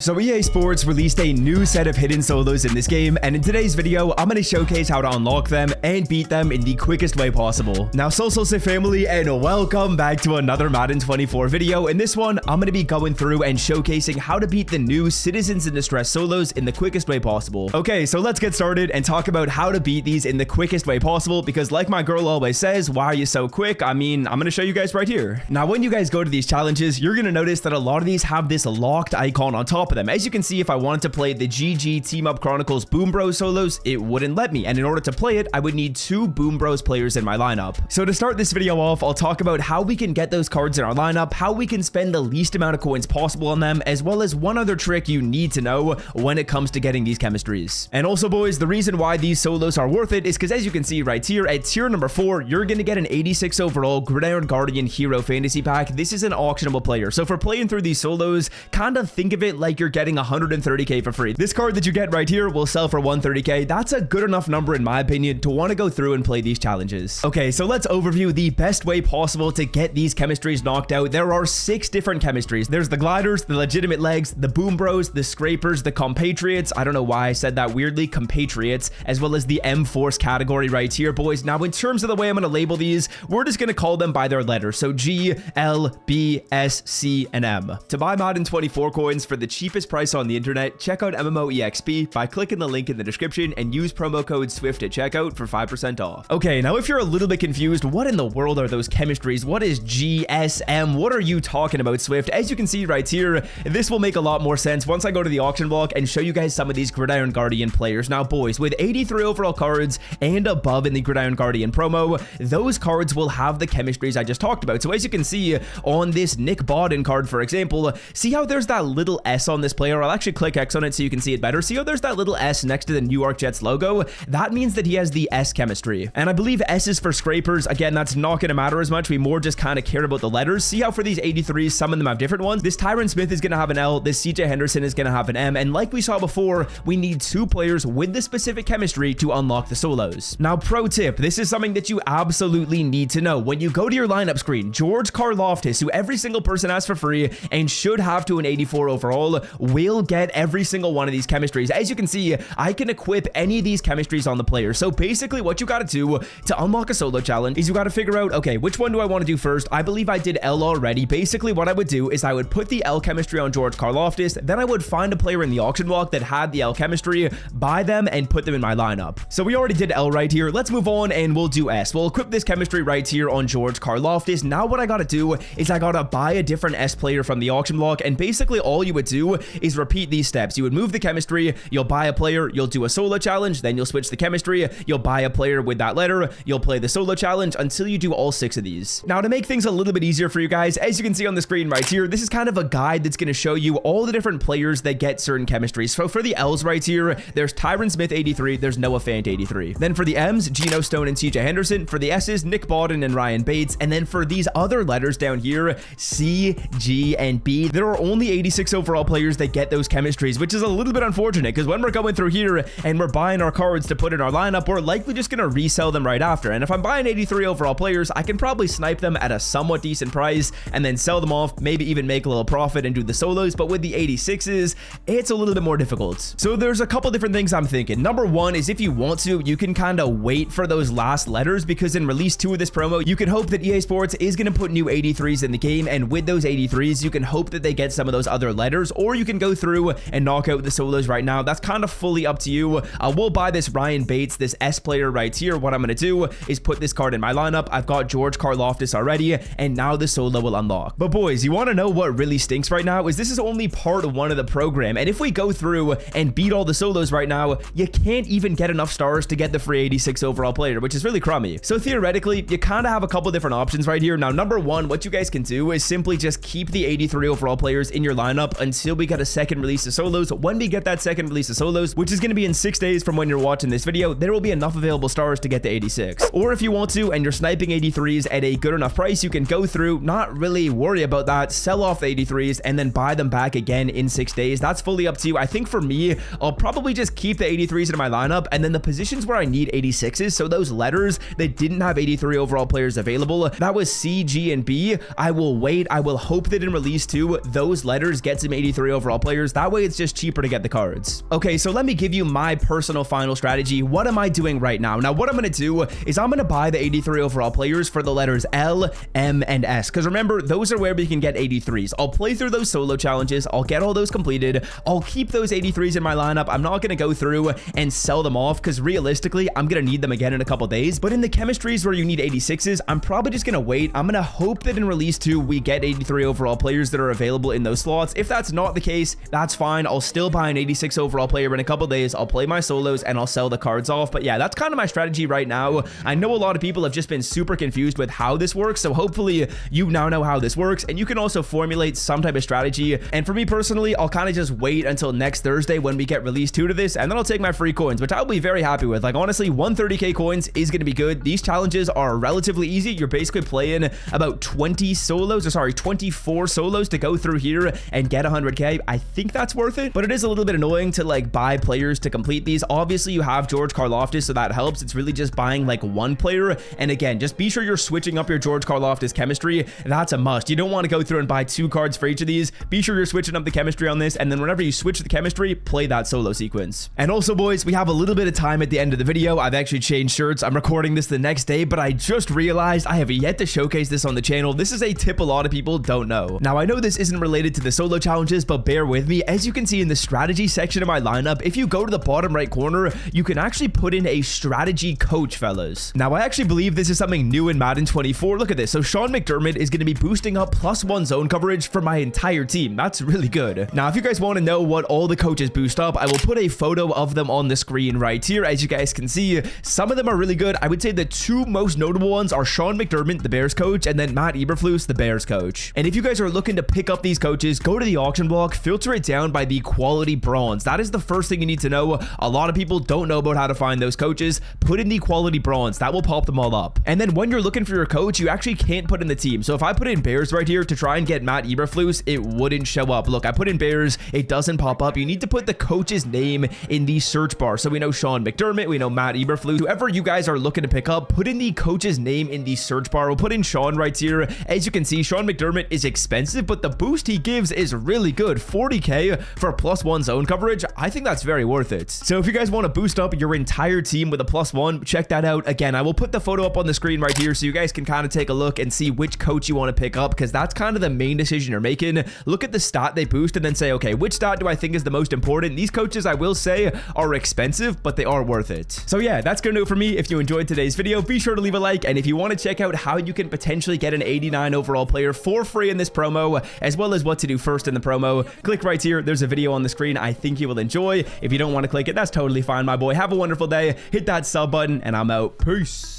So EA Sports released a new set of hidden solos in this game, and in today's video, I'm going to showcase how to unlock them and beat them in the quickest way possible. Now, Solstice family, and welcome back to another Madden 24 video. In this one, I'm going to be going through and showcasing how to beat the new Citizens in Distress solos in the quickest way possible. Okay, so let's get started and talk about how to beat these in the quickest way possible, because like my girl always says, why are you so quick? I mean, I'm going to show you guys right here. Now, when you guys go to these challenges, you're going to notice that a lot of these have this locked icon on top of them. As you can see, if I wanted to play the GG Team Up Chronicles Boom Bros solos, it wouldn't let me. And in order to play it, I would need 2 Boom Bros players in my lineup. So to start this video off, I'll talk about how we can get those cards in our lineup, how we can spend the least amount of coins possible on them, as well as one other trick you need to know when it comes to getting these chemistries. And also, boys, the reason why these solos are worth it is because, as you can see right here, at tier number 4, you're going to get an 86 overall Gridiron Guardian Hero Fantasy Pack. This is an auctionable player. So for playing through these solos, kind of think of it like you're getting 130k for free. This card that you get right here will sell for 130k. That's a good enough number, in my opinion, to want to go through and play these challenges. Okay, so let's overview the best way possible to get these chemistries knocked out. There are 6 different chemistries. There's the gliders, the legitimate legs, the boom bros, the scrapers, the compatriots. I don't know why I said that weirdly, compatriots, as well as the M-Force category right here, boys. Now, in terms of the way I'm going to label these, we're just going to call them by their letters. So G, L, B, S, C, and M. To buy Madden 24 coins for the cheapest price on the internet, check out MMOEXP by clicking the link in the description and use promo code SWIFT at checkout for 5% off. Okay, now if you're a little bit confused, what in the world are those chemistries? What is GSM? What are you talking about, Swift? As you can see right here, this will make a lot more sense once I go to the auction block and show you guys some of these Gridiron Guardian players. Now, boys, with 83 overall cards and above in the Gridiron Guardian promo, those cards will have the chemistries I just talked about. So as you can see on this Nick Bodden card, for example, see how there's that little S on this player? I'll actually click X on it so you can see it better. See how there's that little S next to the New York Jets logo? That means that he has the S chemistry. And I believe S is for scrapers. Again, that's not going to matter as much. We more just kind of care about the letters. See how for these 83s, some of them have different ones. This Tyron Smith is going to have an L. This CJ Henderson is going to have an M. And like we saw before, we need 2 players with the specific chemistry to unlock the solos. Now, pro tip, this is something that you absolutely need to know. When you go to your lineup screen, George Karlaftis, who every single person has for free and should have to an 84 overall, will get every single one of these chemistries. As you can see, I can equip any of these chemistries on the player. So basically what you got to do to unlock a solo challenge is you got to figure out, okay, which one do I want to do first? I believe I did L already. Basically what I would do is I would put the L chemistry on George Karlaftis, then I would find a player in the auction block that had the L chemistry, buy them, and put them in my lineup. So we already did L right here. Let's move on and we'll do S. We'll equip this chemistry right here on George Karlaftis. Now what I got to do is I got to buy a different S player from the auction block, and basically all you would do is repeat these steps. You would move the chemistry, you'll buy a player, you'll do a solo challenge, then you'll switch the chemistry, you'll buy a player with that letter, you'll play the solo challenge until you do all 6 of these. Now, to make things a little bit easier for you guys, as you can see on the screen right here, this is kind of a guide that's going to show you all the different players that get certain chemistries. So for the L's right here, there's Tyron Smith 83, there's Noah Fant 83. Then for the M's, Geno Stone and CJ Henderson. For the S's, Nick Bodden and Ryan Bates. And then for these other letters down here, C, G, and B, there are only 86 overall players that get those chemistries, which is a little bit unfortunate, because when we're going through here and we're buying our cards to put in our lineup, we're likely just going to resell them right after. And if I'm buying 83 overall players, I can probably snipe them at a somewhat decent price and then sell them off, maybe even make a little profit and do the solos. But with the 86s, it's a little bit more difficult. So there's a couple different things I'm thinking. Number one is, if you want to, you can kind of wait for those last letters, because in release 2 of this promo, you can hope that EA Sports is going to put new 83s in the game, and with those 83s, you can hope that they get some of those other letters, or you can go through and knock out the solos right now. That's kind of fully up to you. We'll buy this Ryan Bates, this S player right here. What I'm going to do is put this card in my lineup. I've got George Karlaftis already, and now the solo will unlock. But boys, you want to know what really stinks right now? Is this is only part 1 of the program, and if we go through and beat all the solos right now, you can't even get enough stars to get the free 86 overall player, which is really crummy. So theoretically, you kind of have a couple different options right here. Now, number 1, what you guys can do is simply just keep the 83 overall players in your lineup until we get a second release of solos. When we get that second release of solos, which is going to be in 6 days from when you're watching this video, there will be enough available stars to get the 86. Or if you want to, and you're sniping 83s at a good enough price, you can go through, not really worry about that, sell off the 83s, and then buy them back again in 6 days. That's fully up to you. I think for me, I'll probably just keep the 83s in my lineup, and then the positions where I need 86s, so those letters that didn't have 83 overall players available, that was C, G, and B, I will wait. I will hope that in release 2, those letters get some 83 83 overall players. That way it's just cheaper to get the cards. Okay, so let me give you my personal final strategy. What am I doing right now? Now, what I'm going to do is I'm going to buy the 83 overall players for the letters L, M, and S. Because remember, those are where we can get 83s. I'll play through those solo challenges. I'll get all those completed. I'll keep those 83s in my lineup. I'm not going to go through and sell them off because realistically, I'm going to need them again in a couple days. But in the chemistries where you need 86s, I'm probably just going to wait. I'm going to hope that in release 2, we get 83 overall players that are available in those slots. If that's not the case, that's fine. I'll still buy an 86 overall player in a couple days. I'll play my solos and I'll sell the cards off. But yeah, that's kind of my strategy right now. I know a lot of people have just been super confused with how this works. So hopefully you now know how this works and you can also formulate some type of strategy. And for me personally, I'll kind of just wait until next Thursday when we get release 2 to this, and then I'll take my free coins, which I'll be very happy with. Like honestly, 130k coins is going to be good. These challenges are relatively easy. You're basically playing about 24 solos to go through here and get 100k. I think that's worth it, but it is a little bit annoying to like buy players to complete these. Obviously you have George Karlaftis, so that helps. It's really just buying like one player, and again, just be sure you're switching up your George Karlaftis chemistry. That's a must. You don't want to go through and buy 2 cards for each of these. Be sure you're switching up the chemistry on this, and then whenever you switch the chemistry, play that solo sequence. And also boys, we have a little bit of time at the end of the video. I've actually changed shirts. I'm recording this the next day, but I just realized I have yet to showcase this on the channel. This is a tip a lot of people don't know. Now I know this isn't related to the solo challenges, but bear with me. As you can see in the strategy section of my lineup, if you go to the bottom right corner, you can actually put in a strategy coach, fellas. Now I actually believe this is something new in Madden 24. Look at this. So Sean McDermott is going to be boosting up +1 zone coverage for my entire team. That's really good. Now if you guys want to know what all the coaches boost up, I will put a photo of them on the screen right here. As you guys can see, some of them are really good. I would say the 2 most notable ones are Sean McDermott, the Bears coach, and then Matt Eberflus, the Bears coach. And if you guys are looking to pick up these coaches, go to the auction block, filter it down by the quality bronze. That is the first thing you need to know. A lot of people don't know about how to find those coaches. Put in the quality bronze. That will pop them all up. And then when you're looking for your coach, you actually can't put in the team. So if I put in Bears right here to try and get Matt Eberflus, it wouldn't show up. Look, I put in Bears. It doesn't pop up. You need to put the coach's name in the search bar. So we know Sean McDermott, we know Matt Eberflus. Whoever you guys are looking to pick up, put in the coach's name in the search bar. We'll put in Sean right here. As you can see, Sean McDermott is expensive, but the boost he gives is really good. 40k for +1 zone coverage. I think that's very worth it. So if you guys want to boost up your entire team with a +1, check that out. Again, I will put the photo up on the screen right here so you guys can kind of take a look and see which coach you want to pick up, because that's kind of the main decision you're making. Look at the stat they boost and then say, okay, which stat do I think is the most important? These coaches, I will say, are expensive, but they are worth it. So yeah, that's gonna do it for me. If you enjoyed today's video, be sure to leave a like, and if you want to check out how you can potentially get an 89 overall player for free in this promo, as well as what to do first in the promo, click right here. There's a video on the screen I think you will enjoy. If you don't want to click it, that's totally fine, my boy. Have a wonderful day. Hit that sub button, and I'm out. Peace.